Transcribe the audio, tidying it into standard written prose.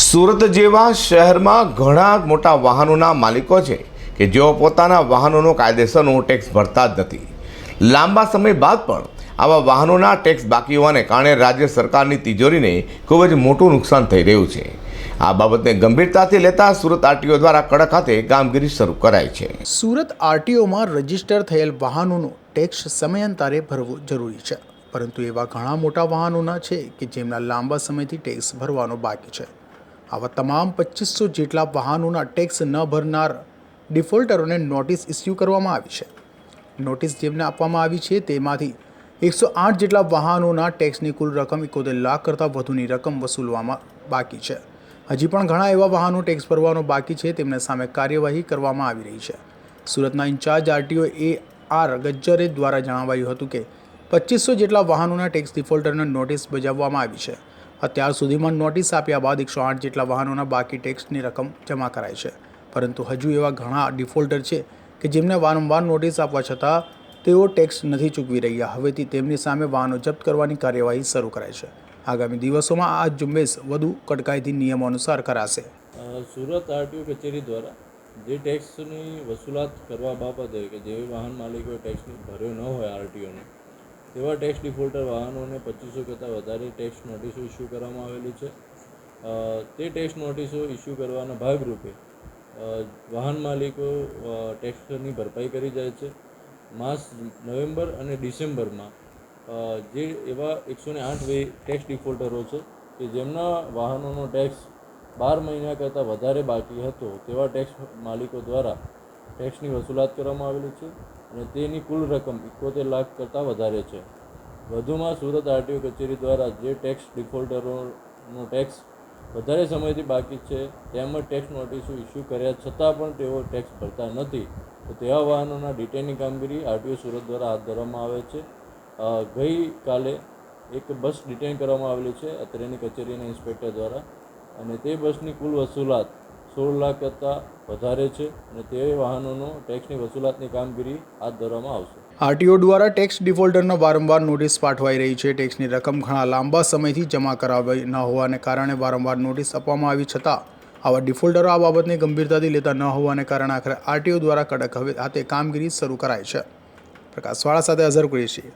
સુરત જેવા શહેરમાં ઘણા મોટા વાહનોના માલિકો છે કે જેઓ પોતાના વાહનોનો કાયદેસરનો ટેક્સ ભરતા જ નથી. લાંબા સમય બાદ પણ આવા વાહનોના ટેક્સ બાકી હોવાને કારણે રાજ્ય સરકારની તિજોરીને ખૂબ જ મોટું નુકસાન થઈ રહ્યું છે. આ બાબતને ગંભીરતાથી લેતા સુરત આરટીઓ દ્વારા કડક હાથે કામગીરી શરૂ કરાઈ છે. સુરત આરટીઓમાં રજીસ્ટર થયેલ વાહનોનો ટેક્સ સમયાંતરે ભરવો જરૂરી છે, પરંતુ એવા ઘણા મોટા વાહનોના છે કે જેમના લાંબા સમયથી ટેક્સ ભરવાનો બાકી છે. આવા તમામ 2500 જેટલા વાહનોના ટેક્સ ન ભરનાર ડિફોલ્ટરોને નોટિસ ઇસ્યુ કરવામાં આવી છે. નોટિસ જેમને આપવામાં આવી છે તેમાંથી 108 જેટલા વાહનોના ટેક્સની કુલ રકમ 71 લાખ કરતાં વધુની રકમ વસૂલવામાં બાકી છે. હજી પણ ઘણા એવા વાહનો ટેક્સ ભરવાનો બાકી છે, તેમના સામે કાર્યવાહી કરવામાં આવી રહી છે. સુરતના ઇન્ચાર્જ આરટીઓ AR ગજ્જરે દ્વારા જણાવાયું હતું કે 2500 જેટલા વાહનોના ટેક્સ ડિફોલ્ટરને નોટિસ બજાવવામાં આવી છે. અત્યાર સુધીમાં નોટિસ આપ્યા બાદ 108 જેટલા વાહનોના બાકી ટેક્સની રકમ જમા કરાઈ છે, પરંતુ હજુ એવા ઘણા ડિફોલ્ટર છે કે જેમને વારંવાર નોટિસ આપવા છતાં તેઓ ટેક્સ નથી ચૂકવી રહ્યા. હવેથી તેમની સામે વાહનો જપ્ત કરવાની કાર્યવાહી શરૂ કરાઈ છે. આગામી દિવસોમાં આ ઝુંબેશ વધુ કડકાઈથી નિયમો અનુસાર કરાશે. સુરત આરટીઓ કચેરી દ્વારા જે ટેક્સની વસૂલાત કરવા બાબતે કે જે વાહન માલિકોએ ટેક્સ ભર્યો ન હોય આરટીઓને તેવા ટેક્સ ડિફોલ્ટર વાહનોને 2500 કરતાં વધારે ટેક્સ નોટિસો ઇસ્યુ કરવામાં આવેલી છે. તે ટેક્સ નોટિસો ઇસ્યુ કરવાના ભાગરૂપે વાહન માલિકો ટેક્સની ભરપાઈ કરી જાય છે. માસ નવેમ્બર અને ડિસેમ્બરમાં જે એવા 108 ટેક્સ ડિફોલ્ટરો છે કે જેમના વાહનોનો ટેક્સ 12 મહિના કરતાં વધારે બાકી હતો તેવા ટેક્સ માલિકો દ્વારા ટેક્સની વસૂલાત કરવામાં આવેલી છે અને તેની કુલ રકમ 71 લાખ કરતાં વધારે છે. વધુમાં સુરત આરટીઓ કચેરી દ્વારા જે ટેક્સ ડિફોલ્ટરોનો ટેક્સ વધારે સમયથી બાકી છે તેમજ ટેક્સ નોટિસો ઇસ્યુ કર્યા છતાં પણ તેઓ ટેક્સ ભરતા નથી, તો તેવા વાહનોના ડિટેઇનની કામગીરી આરટીઓ સુરત દ્વારા હાથ ધરવામાં આવે છે. ગઈકાલે એક બસ ડિટેઇન કરવામાં આવેલી છે અત્રેની કચેરીના ઇન્સ્પેક્ટર દ્વારા, અને તે બસની કુલ વસૂલાત 16 લાખ કરતાં વધારે છે અને તે વાહનોનો ટેક્સની વસૂલાતની કામગીરી હાથ ધરવામાં આવશે. આરટીઓ દ્વારા ટેક્સ ડિફોલ્ટરનો વારંવાર નોટિસ પાઠવાઈ રહી છે. ટેક્સની રકમ ઘણા લાંબા સમયથી જમા કરાવી ન હોવાને કારણે વારંવાર નોટિસ આપવામાં આવી છતાં આવા ડિફોલ્ટરો આ બાબતને ગંભીરતાથી લેતા ન હોવાને કારણે આખરે આરટીઓ દ્વારા કડક હાથે કામગીરી શરૂ કરાઈ છે. પ્રકાશવાળા સાથે અઝર કુરેશી.